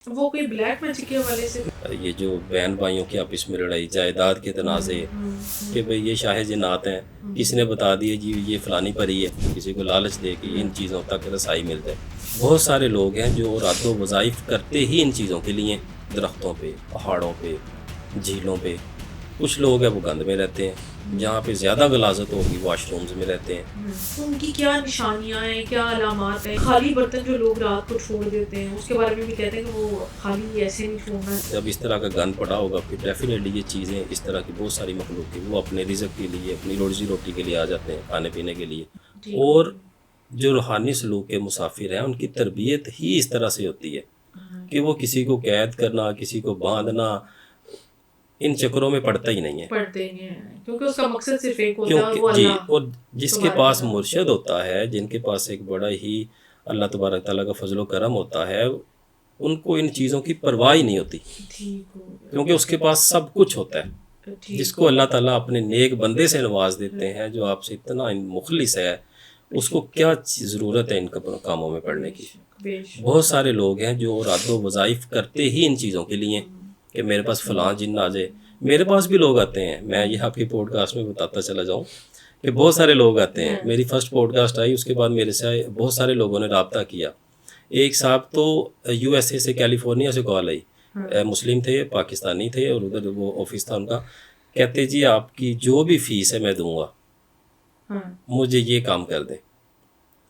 وہ کوئی black magic کے حوالے سے یہ جو بہن بھائیوں کی آپس میں لڑائی، جائیداد کے تنازع، کہ بھئی یہ شاہ جنات ہیں، کسی نے بتا دیا جی یہ فلانی پری ہے، کسی کو لالچ دے کہ ان چیزوں تک رسائی مل جائے۔ بہت سارے لوگ ہیں جو رد و وظائف کرتے ہی ان چیزوں کے لیے، درختوں پہ، پہاڑوں پہ، جھیلوں پہ۔ کچھ لوگ ہیں وہ گند میں رہتے ہیں، جہاں پہ زیادہ غلاظت ہوگی واش رومز میں رہتے ہیں۔ ان کی کیا نشانیاں ہیں، کیا علامات ہیں؟ خالی برتن جو لوگ رات کو چھوڑ دیتے ہیں اس کے بارے میں بھی کہتے ہیں کہ وہ خالی ایسے نہیں چھوڑنا۔ جب اس طرح کا گند پڑا ہوگا پھر ڈیفینیٹلی یہ چیزیں، اس طرح کی بہت ساری مخلوق کی وہ اپنے رزق کے لیے، اپنی روزی روٹی کے لیے آ جاتے ہیں، کھانے پینے کے لیے۔ اور جو روحانی سلوک کے مسافر ہیں ان کی تربیت ہی اس طرح سے ہوتی ہے کہ وہ کسی کو قید کرنا، کسی کو باندھنا، ان چکروں میں پڑتا ہی نہیں ہے، پڑھتے ہی ہیں کیونکہ اس کا مقصد صرف ایک ہوتا ہے، وہ جی۔ اللہ۔ اور جس کے پاس مرشد ہوتا ہے، جن کے پاس ایک بڑا ہی اللہ تبارک تعالیٰ کا فضل و کرم ہوتا ہے، ان کو ان چیزوں کی پرواہ ہی نہیں ہوتی، کیونکہ اس کے پاس سب کچھ ہوتا ہے۔ جس کو اللہ تعالیٰ اپنے نیک بندے سے نواز دیتے ہیں، جو آپ سے اتنا مخلص ہے، اس کو کیا ضرورت ہے ان کاموں میں پڑنے کی۔ بہت سارے لوگ ہیں جو رد و وظائف کرتے ہی ان چیزوں کے لیے کہ میرے پاس فلاں جن آ جائے۔ میرے پاس بھی لوگ آتے ہیں، میں یہ آپ کی پوڈ کاسٹ میں بتاتا چلا جاؤں کہ بہت سارے لوگ آتے ہیں۔ میری فرسٹ پوڈ کاسٹ آئی، اس کے بعد میرے سے بہت سارے لوگوں نے رابطہ کیا۔ ایک صاحب تو یو ایس اے سے، کیلیفورنیا سے کال آئی، مسلم تھے، پاکستانی تھے، اور ادھر وہ آفس تھا ان کا۔ کہتے جی آپ کی جو بھی فیس ہے میں دوں گا، مجھے یہ کام کر دیں۔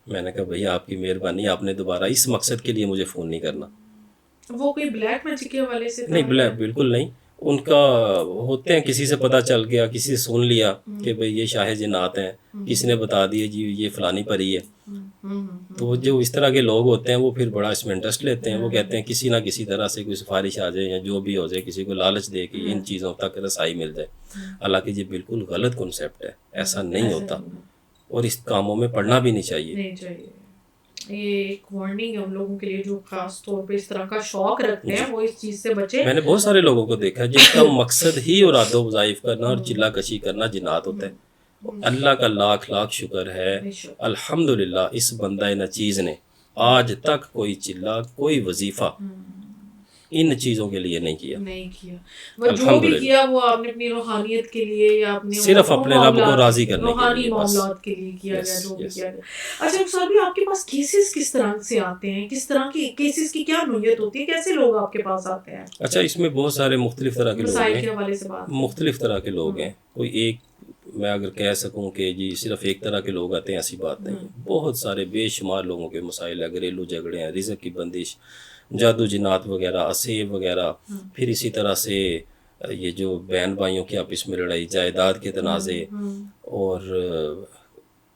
میں نے کہا بھئی آپ کی مہربانی، آپ نے دوبارہ اس مقصد کے لیے مجھے فون نہیں کرنا۔ وہ کوئی بلیک میجک کے حوالے سے نہیں، بلیک بالکل نہیں۔ ان کا ہوتے ہیں، کسی سے پتہ چل گیا، کسی سے سن لیا کہ بھئی یہ شاہ جنات ہیں، کسی نے بتا دیا جی یہ فلانی پری ہے۔ تو جو اس طرح کے لوگ ہوتے ہیں وہ پھر بڑا اس میں انٹرسٹ لیتے ہیں، وہ کہتے ہیں کسی نہ کسی طرح سے کوئی سفارش آ جائے یا جو بھی ہو جائے، کسی کو لالچ دے کہ ان چیزوں تک رسائی مل جائے۔ حالانکہ یہ بالکل غلط کنسیپٹ ہے، ایسا نہیں ہوتا، اور اس کاموں میں پڑھنا بھی نہیں چاہیے۔ یہ ایک وارننگ ہے ان لوگوں کے لیے جو خاص طور پہ اس طرح کا شوق رکھتے ہیں، وہ اس چیز سے بچے۔ میں نے بہت سارے لوگوں کو دیکھا جن کا مقصد ہی رد و وظائف کرنا اور چلا کشی کرنا جنات ہوتا ہے۔ اللہ کا لاکھ لاکھ شکر ہے، الحمدللہ اس بندہ نچیز نے آج تک کوئی چلا، کوئی وظیفہ ان چیزوں کے لیے نہیں کیا۔ وہ جو بھی کیا وہ آپ نے اپنی روحانیت کے لیے یا اپنے صرف اپنے رب کو راضی کرنے کے لیے، روحانی معاملات کے لیے کیا گیا، جو بھی کیا گیا۔ اچھا سر بھی آپ کے پاس کیسز کس طرح سے آتے ہیں؟ کس طرح کی کیسز کی کیا نوعیت ہوتی ہے؟ کیسے لوگ آپ کے پاس آتے ہیں؟ اچھا، اس میں بہت سارے مختلف طرح کے لوگ ہیں، مختلف طرح کے لوگ ہیں۔ کوئی ایک میں اگر کہہ سکوں کہ جی صرف ایک طرح کے لوگ آتے ہیں، ایسی بات نہیں ہے۔ بہت سارے بے شمار لوگوں کے مسائل ہیں، گھریلو جھگڑے ہیں، رزق کی بندش، جادو جنات وغیرہ، اسیب وغیرہ، پھر اسی طرح سے یہ جو بہن بھائیوں کی آپس میں لڑائی، جائیداد کے تنازع، اور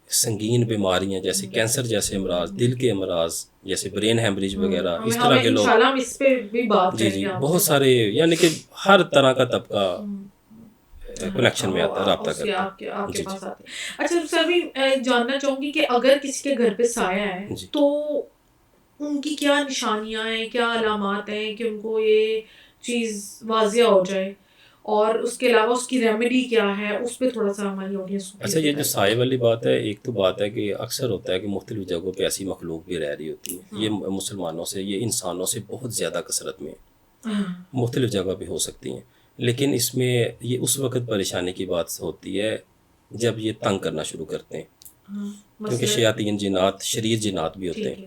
سنگین بیماریاں جیسے کینسر جیسے امراض، دل کے امراض جیسے برین ہیمریج وغیرہ، اس طرح کے لوگ، جی بہت سارے، یعنی کہ ہر طرح کا طبقہ کنیکشن میں آتا ہے، رابطہ کرتا ہے۔ اچھا سر بھی جاننا چاہوں گی کہ اگر کسی کے گھر پہ سایہ ہے تو ان کی کیا نشانیاں ہیں، کیا علامات ہیں کہ ان کو یہ چیز واضح ہو جائے، اور اس کے علاوہ اس کی ریمیڈی کیا ہے، اس پہ تھوڑا سا ہماری آڈینس کو۔ اچھا، یہ جو سائے والی بات ہے، ایک تو بات ہے کہ اکثر ہوتا ہے کہ مختلف جگہوں پہ ایسی مخلوق بھی رہ رہی ہوتی ہے۔ یہ مسلمانوں سے، یہ انسانوں سے بہت زیادہ کثرت میں مختلف جگہ پہ ہو سکتی ہیں، لیکن اس میں یہ اس وقت پریشانی کی بات ہوتی ہے جب یہ تنگ کرنا شروع کرتے ہیں، کیونکہ شیاطین جنات، شریر جنات بھی ہوتے ہیں۔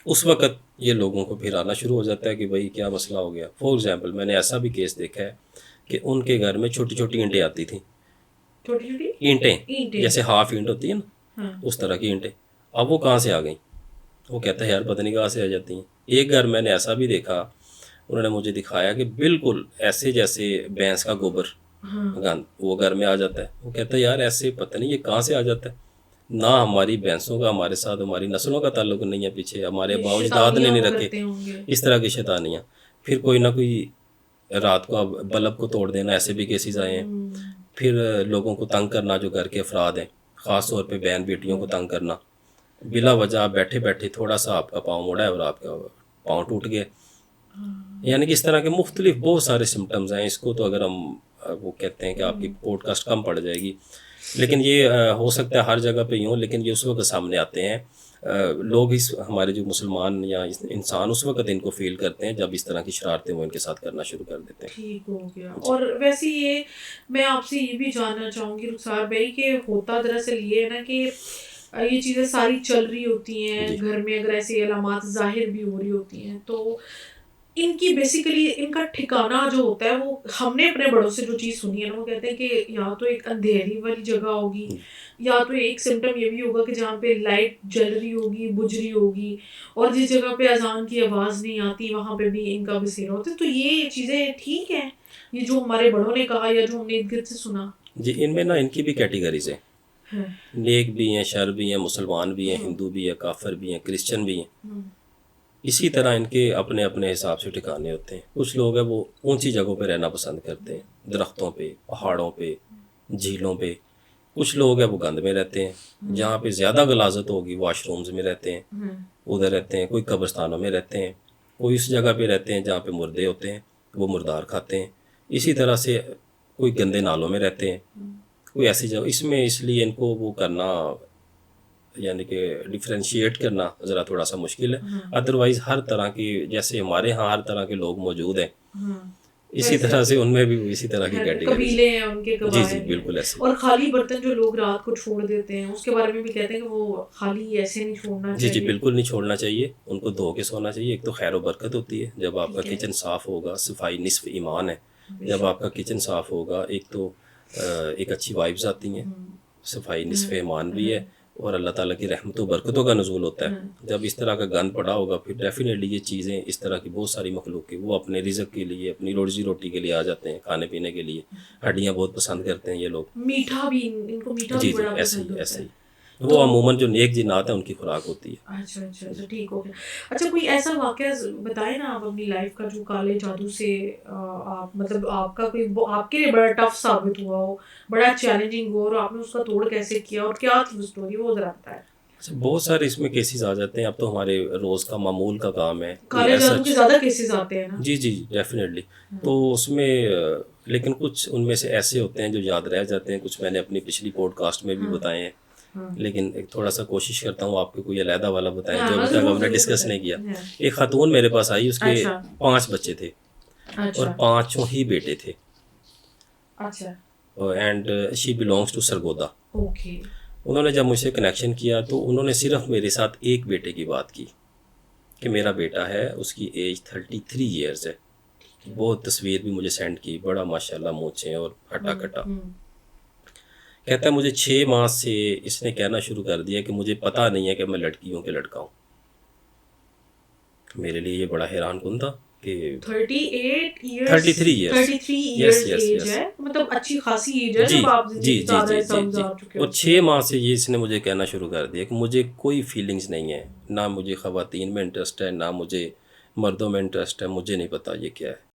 اس وقت یہ لوگوں کو پھر آنا شروع ہو جاتا ہے کہ بھئی کیا مسئلہ ہو گیا۔ فار ایگزامپل میں نے ایسا بھی کیس دیکھا ہے کہ ان کے گھر میں چھوٹی چھوٹی اینٹیں آتی تھیں، اینٹیں جیسے ہاف اینٹ ہوتی ہے نا، اس طرح کی اینٹیں۔ اب وہ کہاں سے آ گئیں؟ وہ کہتا ہے یار پتہ نہیں کہاں سے آ جاتی ہیں۔ ایک گھر میں نے ایسا بھی دیکھا، انہوں نے مجھے دکھایا کہ بالکل ایسے جیسے بھینس کا گوبر گند وہ گھر میں آ جاتا ہے۔ وہ کہتا ہے یار ایسے پتہ نہیں یہ کہاں سے آ جاتا ہے، نہ ہماری بھینسوں کا ہمارے ساتھ، ہماری نسلوں کا تعلق نہیں ہے، پیچھے ہمارے ابا اجداد نے نہیں رکھے اس طرح کی شیطانیاں۔ پھر کوئی نہ کوئی رات کو بلب کو توڑ دینا، ایسے بھی کیسز آئے ہیں۔ پھر لوگوں کو تنگ کرنا، جو گھر کے افراد ہیں، خاص طور پہ بہن بیٹیوں کو تنگ کرنا، بلا وجہ بیٹھے بیٹھے تھوڑا سا آپ کا پاؤں مڑا ہے اور آپ کا پاؤں ٹوٹ گیا، یعنی کہ اس طرح کے مختلف بہت سارے سمٹمز ہیں۔ اس کو تو اگر ہم وہ کہتے ہیں کہ آپ کی پوڈ کاسٹ کم پڑ جائے گی، لیکن یہ ہو سکتا ہے ہر جگہ پہ ہی ہوں، لیکن یہ اس وقت سامنے آتے ہیں لوگ اس ہمارے جو مسلمان یا انسان اس وقت ان کو فیل کرتے ہیں جب اس طرح کی شرارتیں وہ ان کے ساتھ کرنا شروع کر دیتے ہیں. ٹھیک ہو گیا. اور ویسے یہ میں آپ سے یہ بھی جاننا چاہوں گی رخسار بھائی کہ ہوتا دراصل یہ ہے نا کہ یہ چیزیں ساری چل رہی ہوتی ہیں گھر میں, اگر ایسی علامات ظاہر بھی ہو رہی ہوتی ہیں تو ان کی بیسیکلی ان کا ٹھکانہ جو ہوتا ہے وہ ہم نے اپنے بڑوں سے جو چیز سنی ہے نا وہ کہتے ہیں کہ یا تو ایک اندھیری والی جگہ ہوگی یا تو ایک سمٹم یہ بھی ہوگا کہ جہاں پہ لائٹ جل رہی ہوگی, بجھ رہی ہوگی, اور جس جگہ پہ اذان کی آواز نہیں آتی وہاں پہ بھی ان کا بسیرا ہوتا ہے. تو یہ چیزیں ٹھیک ہیں یہ جو ہمارے بڑوں نے کہا یا جو ہم نے ارد گرد سے سنا؟ جی ان میں نا ان کی بھی کیٹیگریز ہیں, نیک بھی ہیں, شر بھی ہیں, مسلمان بھی ہیں, ہندو بھی ہیں, کافر بھی ہیں, کرسچن بھی ہیں. اسی طرح ان کے اپنے اپنے حساب سے ٹھکانے ہوتے ہیں. کچھ لوگ ہیں وہ اونچی جگہوں پہ رہنا پسند کرتے ہیں, درختوں پہ, پہاڑوں پہ, جھیلوں پہ. کچھ لوگ ہیں وہ گند میں رہتے ہیں, جہاں پہ زیادہ غلاظت ہوگی واش رومز میں رہتے ہیں, ادھر رہتے ہیں. کوئی قبرستانوں میں رہتے ہیں, کوئی اس جگہ پہ رہتے ہیں جہاں پہ مردے ہوتے ہیں, وہ مردار کھاتے ہیں. اسی طرح سے کوئی گندے نالوں میں رہتے ہیں, کوئی ایسی جگہ. اس لیے ان کو وہ کرنا یعنی کہ ڈفرینشیٹ کرنا ذرا تھوڑا سا مشکل ہے. ادروائز ہر طرح کی, جیسے ہمارے ہاں ہر طرح کے لوگ موجود ہیں, اسی طرح سے ان میں بھی اسی طرح کی قبیلے ہیں ان کے. جی جی بالکل ایسے. اور خالی برتن جو لوگ رات کو چھوڑ دیتے ہیں اس کے بارے میں بھی کہتے ہیں کہ وہ خالی ایسے نہیں چھوڑنا چاہیے. جی جی بالکل نہیں چھوڑنا چاہیے, ان کو دھو کے سونا چاہیے. ایک تو خیر و برکت ہوتی ہے جب آپ کا کچن صاف ہوگا, صفائی نصف ایمان ہے. جب آپ کا کچن صاف ہوگا ایک تو ایک اچھی وائبز آتی ہیں, صفائی نصف ایمان بھی ہے, اور اللہ تعالیٰ کی رحمت و برکتوں کا نزول ہوتا ہے. جب اس طرح کا گند پڑا ہوگا پھر ڈیفینیٹلی یہ چیزیں اس طرح کی بہت ساری مخلوق کی وہ اپنے رزق کے لیے, اپنی روزی روٹی کے لیے آ جاتے ہیں, کھانے پینے کے لیے. ہڈیاں بہت پسند کرتے ہیں یہ لوگ, میٹھا بھی, ان کو میٹھا بھی بڑا پسند ہوتا ہے. ایسے ہی وہ عموماً جو نیک جنات ہیں ان کی خوراک ہوتی ہے. اچھا اچھا اچھا ٹھیک ہو گیا. اچھا کوئی ایسا واقعہ بتائیں نا آپ اپنی لائف کا جو کالے جادو سے آپ مطلب آپ کا کوئی آپ کے لیے بڑا ٹف ثابت ہوا ہو, بڑا چیلنجنگ ہو, اور آپ نے اس کا توڑ کیسے کیا اور کیا تھی وہ اسٹوری, وہ ذرا بتائیں. اچھا بہت سارے اس میں کیسز آ جاتے ہیں. اب تو ہمارے روز کا معمول کا کام ہے, کالے جادو کے زیادہ کیسز آتے ہیں نا. جی جی ڈیفینیٹلی. تو اس میں لیکن کچھ ان میں سے ایسے ہوتے ہیں جو یاد رہ جاتے ہیں. کچھ میں نے اپنی پچھلی پوڈ کاسٹ میں بھی بتائے ہیں, لیکن ایک تھوڑا سا کوشش کرتا ہوں آپ کو کوئی علیحدہ والا بتائیں جو ابھی تک ہم نے ڈسکس نہیں کیا. ایک خاتون میرے پاس آئی, اس کے 5 بچے تھے اور 5 ہی بیٹے تھے, and she belongs to Sargodha. انہوں نے جب مجھ سے کنیکشن کیا تو انہوں نے صرف میرے ساتھ ایک بیٹے کی بات کی کہ میرا بیٹا ہے, اس کی ایج 33 ایئرز ہے. بہت تصویر بھی مجھے سینڈ کی, بڑا ماشاءاللہ مونچھیں اور ہٹا کٹا. کہتا ہے مجھے 6 ماہ سے اس نے کہنا شروع کر دیا کہ مجھے پتہ نہیں ہے کہ میں لڑکی ہوں کہ لڑکا ہوں. میرے لیے یہ بڑا حیران کن تھا کہ 33 ایئرز ہے, مطلب اچھی خاصی ایج ہے جب آپ اور 6 ماہ سے یہ اس نے مجھے کہنا شروع کر دیا کہ مجھے کوئی فیلنگز نہیں ہے, نہ مجھے خواتین میں انٹرسٹ ہے, نہ مجھے مردوں میں انٹرسٹ ہے, مجھے نہیں پتا یہ کیا ہے.